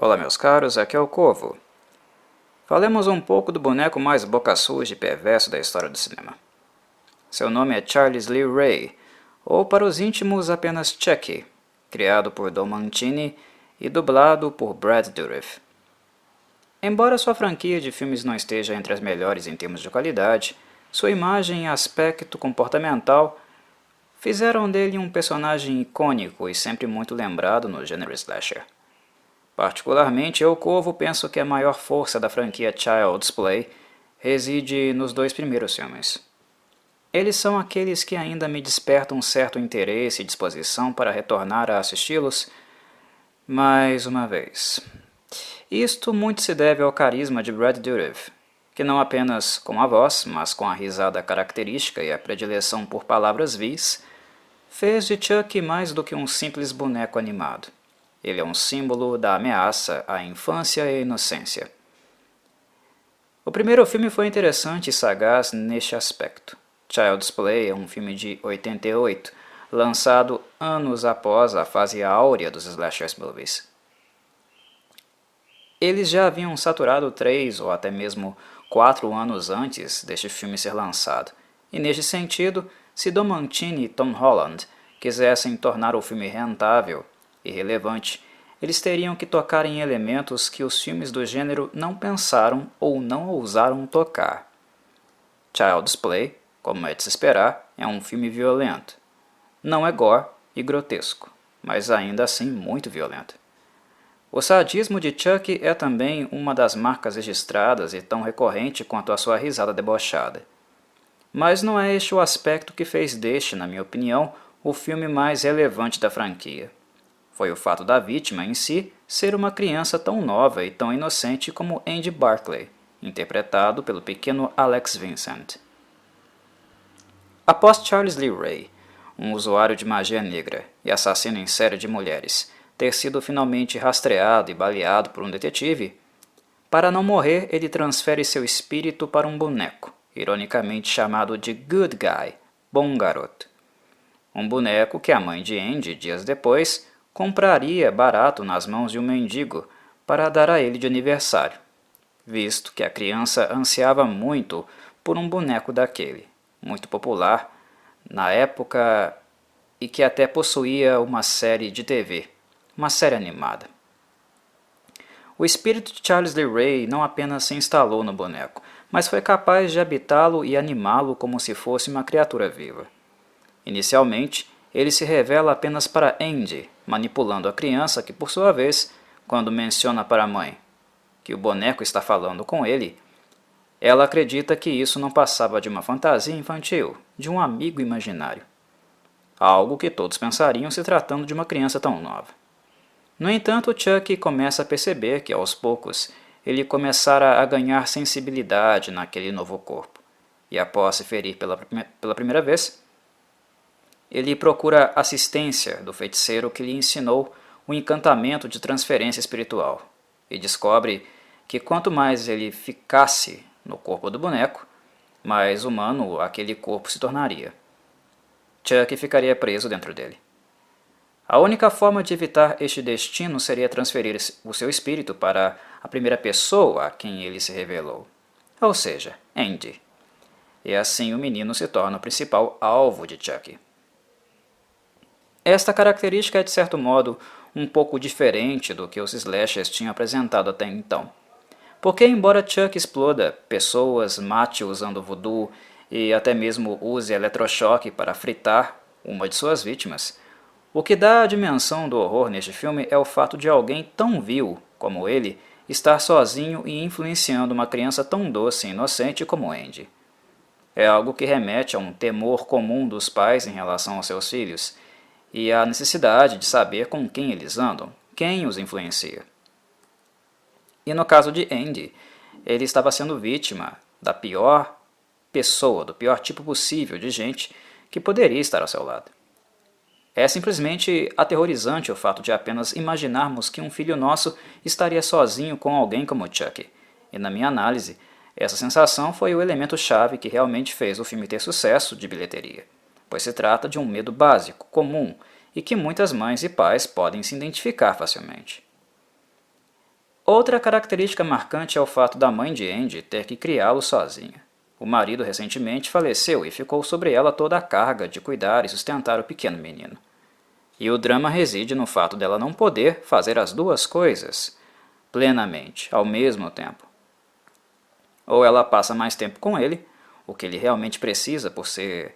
Olá meus caros, aqui é o Corvo. Falemos um pouco do boneco mais boca suja e perverso da história do cinema. Seu nome é Charles Lee Ray, ou para os íntimos apenas Chucky, criado por Don Mancini e dublado por Brad Dourif. Embora sua franquia de filmes não esteja entre as melhores em termos de qualidade, sua imagem e aspecto comportamental fizeram dele um personagem icônico e sempre muito lembrado no gênero slasher. Particularmente, eu, Corvo, penso que a maior força da franquia Child's Play reside nos dois primeiros filmes. Eles são aqueles que ainda me despertam um certo interesse e disposição para retornar a assisti-los mais uma vez. Isto muito se deve ao carisma de Brad Dourif, que não apenas com a voz, mas com a risada característica e a predileção por palavras vis, fez de Chucky mais do que um simples boneco animado. Ele é um símbolo da ameaça à infância e à inocência. O primeiro filme foi interessante e sagaz neste aspecto. Child's Play é um filme de 88, lançado anos após a fase áurea dos slasher movies. Eles já haviam saturado 3 ou até mesmo 4 anos antes deste filme ser lançado, e neste sentido, se Don Mancini e Tom Holland quisessem tornar o filme rentável e relevante, eles teriam que tocar em elementos que os filmes do gênero não pensaram ou não ousaram tocar. Child's Play, como é de se esperar, é um filme violento. Não é gore e grotesco, mas ainda assim muito violento. O sadismo de Chucky é também uma das marcas registradas e tão recorrente quanto a sua risada debochada. Mas não é este o aspecto que fez deste, na minha opinião, o filme mais relevante da franquia. Foi o fato da vítima em si ser uma criança tão nova e tão inocente como Andy Barclay, interpretado pelo pequeno Alex Vincent. Após Charles Lee Ray, um usuário de magia negra e assassino em série de mulheres, ter sido finalmente rastreado e baleado por um detetive, para não morrer ele transfere seu espírito para um boneco, ironicamente chamado de Good Guy, Bom Garoto. Um boneco que a mãe de Andy, dias depois, compraria barato nas mãos de um mendigo para dar a ele de aniversário, visto que a criança ansiava muito por um boneco daquele, muito popular na época e que até possuía uma série de TV, uma série animada. O espírito de Charles Lee Ray não apenas se instalou no boneco, mas foi capaz de habitá-lo e animá-lo como se fosse uma criatura viva. Inicialmente, ele se revela apenas para Andy, manipulando a criança que, por sua vez, quando menciona para a mãe que o boneco está falando com ele, ela acredita que isso não passava de uma fantasia infantil, de um amigo imaginário. Algo que todos pensariam se tratando de uma criança tão nova. No entanto, Chucky começa a perceber que, aos poucos, ele começara a ganhar sensibilidade naquele novo corpo, e após se ferir pela primeira vez, ele procura assistência do feiticeiro que lhe ensinou o encantamento de transferência espiritual e descobre que quanto mais ele ficasse no corpo do boneco, mais humano aquele corpo se tornaria. Chucky ficaria preso dentro dele. A única forma de evitar este destino seria transferir o seu espírito para a primeira pessoa a quem ele se revelou, ou seja, Andy. E assim o menino se torna o principal alvo de Chucky. Esta característica é de certo modo um pouco diferente do que os slashers tinham apresentado até então. Porque embora Chuck exploda pessoas, mate usando voodoo e até mesmo use eletrochoque para fritar uma de suas vítimas, o que dá a dimensão do horror neste filme é o fato de alguém tão vil como ele estar sozinho e influenciando uma criança tão doce e inocente como Andy. É algo que remete a um temor comum dos pais em relação aos seus filhos, e a necessidade de saber com quem eles andam, quem os influencia. E no caso de Andy, ele estava sendo vítima da pior pessoa, do pior tipo possível de gente que poderia estar ao seu lado. É simplesmente aterrorizante o fato de apenas imaginarmos que um filho nosso estaria sozinho com alguém como Chucky, e na minha análise, essa sensação foi o elemento-chave que realmente fez o filme ter sucesso de bilheteria, pois se trata de um medo básico, comum, e que muitas mães e pais podem se identificar facilmente. Outra característica marcante é o fato da mãe de Andy ter que criá-lo sozinha. O marido recentemente faleceu e ficou sobre ela toda a carga de cuidar e sustentar o pequeno menino. E o drama reside no fato dela não poder fazer as duas coisas plenamente, ao mesmo tempo. Ou ela passa mais tempo com ele, o que ele realmente precisa por ser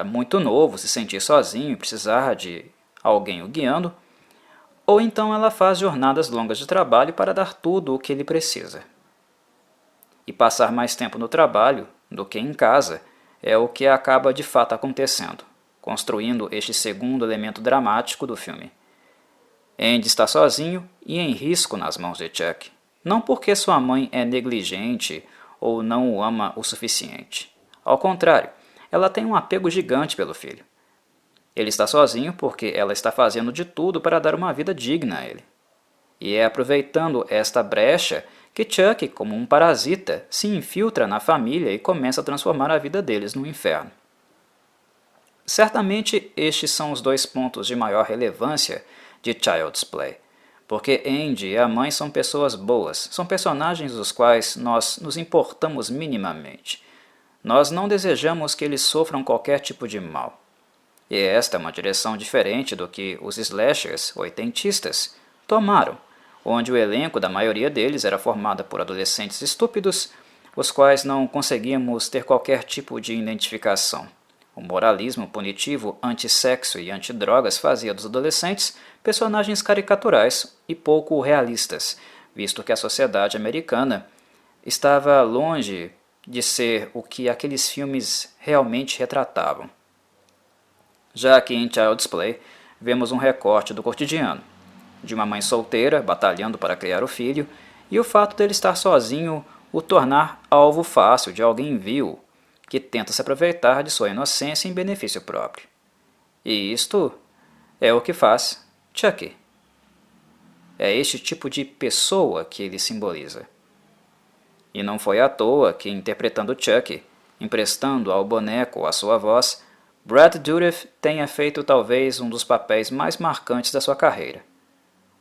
muito novo, se sentir sozinho e precisar de alguém o guiando, ou então ela faz jornadas longas de trabalho para dar tudo o que ele precisa. E passar mais tempo no trabalho do que em casa é o que acaba de fato acontecendo, construindo este segundo elemento dramático do filme. Andy está sozinho e em risco nas mãos de Chuck, não porque sua mãe é negligente ou não o ama o suficiente. Ao contrário, ela tem um apego gigante pelo filho. Ele está sozinho porque ela está fazendo de tudo para dar uma vida digna a ele. E é aproveitando esta brecha que Chuck, como um parasita, se infiltra na família e começa a transformar a vida deles num inferno. Certamente estes são os dois pontos de maior relevância de Child's Play, porque Andy e a mãe são pessoas boas, são personagens dos quais nós nos importamos minimamente. Nós não desejamos que eles sofram qualquer tipo de mal. E esta é uma direção diferente do que os slashers oitentistas tomaram, onde o elenco da maioria deles era formado por adolescentes estúpidos, os quais não conseguíamos ter qualquer tipo de identificação. O moralismo punitivo anti-sexo e anti-drogas fazia dos adolescentes personagens caricaturais e pouco realistas, visto que a sociedade americana estava longe de ser o que aqueles filmes realmente retratavam. Já que em Child's Play vemos um recorte do cotidiano, de uma mãe solteira batalhando para criar o filho, e o fato dele estar sozinho o tornar alvo fácil de alguém vil, que tenta se aproveitar de sua inocência em benefício próprio. E isto é o que faz Chucky. É este tipo de pessoa que ele simboliza. E não foi à toa que, interpretando Chucky, emprestando ao boneco a sua voz, Brad Dourif tenha feito talvez um dos papéis mais marcantes da sua carreira.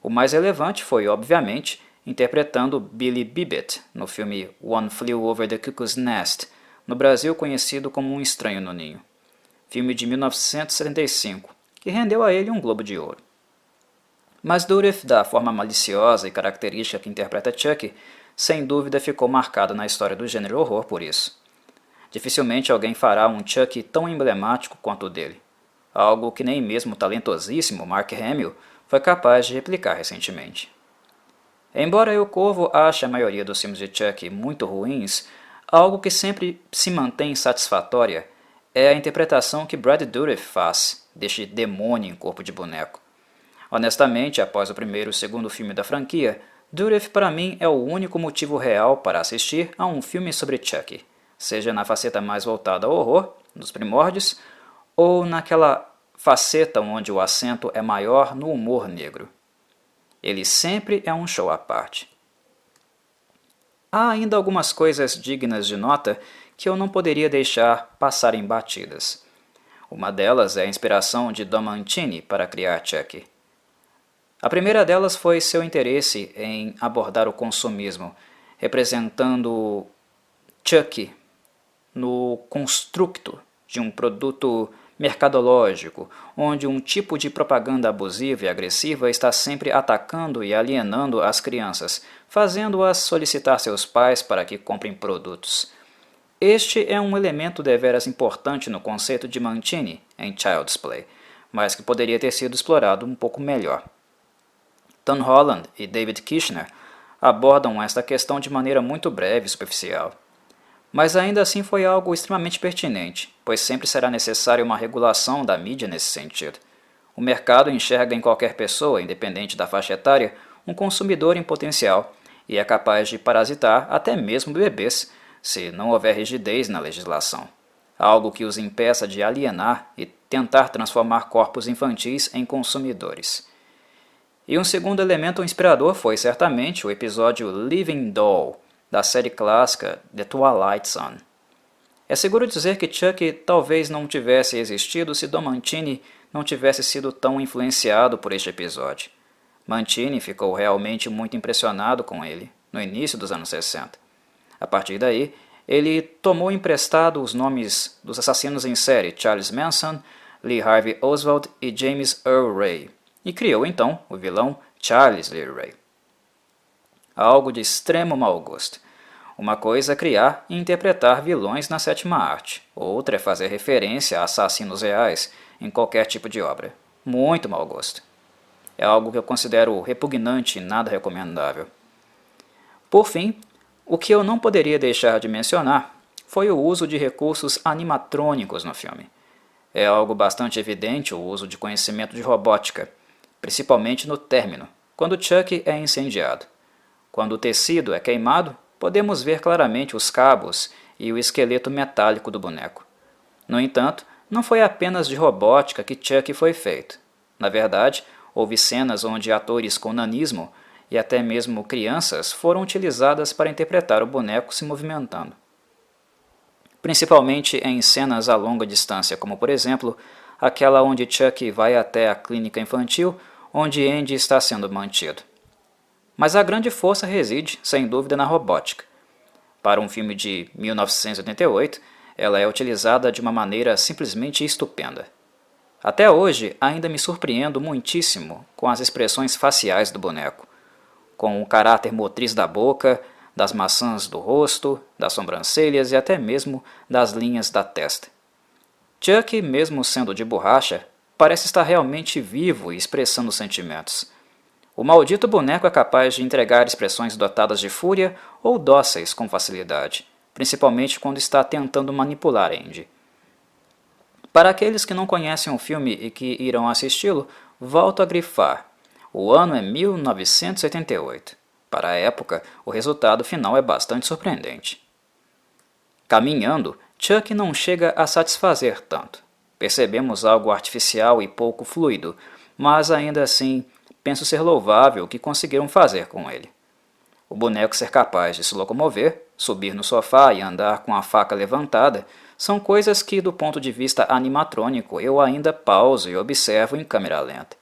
O mais relevante foi, obviamente, interpretando Billy Bibbit no filme One Flew Over the Cuckoo's Nest, no Brasil conhecido como Um Estranho no Ninho, filme de 1975, que rendeu a ele um Globo de Ouro. Mas Dourif, da forma maliciosa e característica que interpreta Chucky, sem dúvida ficou marcado na história do gênero horror por isso. Dificilmente alguém fará um Chucky tão emblemático quanto o dele, algo que nem mesmo o talentosíssimo Mark Hamill foi capaz de replicar recentemente. Embora eu, Corvo, ache a maioria dos filmes de Chucky muito ruins, algo que sempre se mantém satisfatória é a interpretação que Brad Dourif faz deste demônio em corpo de boneco. Honestamente, após o primeiro e o segundo filme da franquia, Dourif para mim é o único motivo real para assistir a um filme sobre Chucky, seja na faceta mais voltada ao horror, dos primórdios, ou naquela faceta onde o acento é maior no humor negro. Ele sempre é um show à parte. Há ainda algumas coisas dignas de nota que eu não poderia deixar passarem batidas. Uma delas é a inspiração de Don Mancini para criar Chucky. A primeira delas foi seu interesse em abordar o consumismo, representando Chucky no construto de um produto mercadológico, onde um tipo de propaganda abusiva e agressiva está sempre atacando e alienando as crianças, fazendo-as solicitar seus pais para que comprem produtos. Este é um elemento deveras importante no conceito de Mancini em Child's Play, mas que poderia ter sido explorado um pouco melhor. Tom Holland e David Kushner abordam esta questão de maneira muito breve e superficial. Mas ainda assim foi algo extremamente pertinente, pois sempre será necessária uma regulação da mídia nesse sentido. O mercado enxerga em qualquer pessoa, independente da faixa etária, um consumidor em potencial e é capaz de parasitar até mesmo bebês, se não houver rigidez na legislação. Algo que os impeça de alienar e tentar transformar corpos infantis em consumidores. E um segundo elemento inspirador foi certamente o episódio Living Doll, da série clássica The Twilight Zone. É seguro dizer que Chucky talvez não tivesse existido se Don Mancini não tivesse sido tão influenciado por este episódio. Mantini ficou realmente muito impressionado com ele no início dos anos 60. A partir daí, ele tomou emprestado os nomes dos assassinos em série Charles Manson, Lee Harvey Oswald e James Earl Ray, e criou então o vilão Charles Lee Ray. Algo de extremo mau gosto. Uma coisa é criar e interpretar vilões na sétima arte, outra é fazer referência a assassinos reais em qualquer tipo de obra. Muito mau gosto. É algo que eu considero repugnante e nada recomendável. Por fim, o que eu não poderia deixar de mencionar foi o uso de recursos animatrônicos no filme. É algo bastante evidente o uso de conhecimento de robótica, principalmente no término, quando Chuck é incendiado. Quando o tecido é queimado, podemos ver claramente os cabos e o esqueleto metálico do boneco. No entanto, não foi apenas de robótica que Chuck foi feito. Na verdade, houve cenas onde atores com nanismo e até mesmo crianças foram utilizadas para interpretar o boneco se movimentando. Principalmente em cenas a longa distância, como por exemplo, aquela onde Chuck vai até a clínica infantil onde Andy está sendo mantido. Mas a grande força reside, sem dúvida, na robótica. Para um filme de 1988, ela é utilizada de uma maneira simplesmente estupenda. Até hoje, ainda me surpreendo muitíssimo com as expressões faciais do boneco, com o caráter motriz da boca, das maçãs do rosto, das sobrancelhas e até mesmo das linhas da testa. Chuck, mesmo sendo de borracha, parece estar realmente vivo e expressando sentimentos. O maldito boneco é capaz de entregar expressões dotadas de fúria ou dóceis com facilidade, principalmente quando está tentando manipular Andy. Para aqueles que não conhecem o filme e que irão assisti-lo, volto a grifar. O ano é 1988. Para a época, o resultado final é bastante surpreendente. Caminhando, Chuck não chega a satisfazer tanto. Percebemos algo artificial e pouco fluido, mas ainda assim, penso ser louvável o que conseguiram fazer com ele. O boneco ser capaz de se locomover, subir no sofá e andar com a faca levantada são coisas que, do ponto de vista animatrônico, eu ainda pauso e observo em câmera lenta.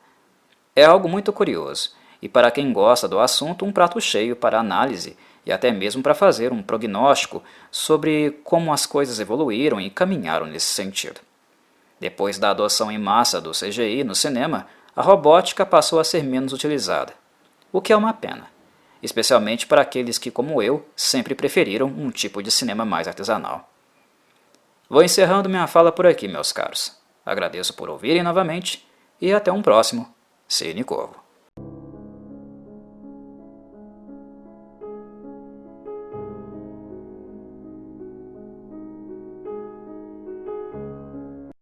É algo muito curioso, e para quem gosta do assunto, um prato cheio para análise e até mesmo para fazer um prognóstico sobre como as coisas evoluíram e caminharam nesse sentido. Depois da adoção em massa do CGI no cinema, a robótica passou a ser menos utilizada, o que é uma pena, especialmente para aqueles que, como eu, sempre preferiram um tipo de cinema mais artesanal. Vou encerrando minha fala por aqui, meus caros. Agradeço por ouvirem novamente e até um próximo Cine Corvo.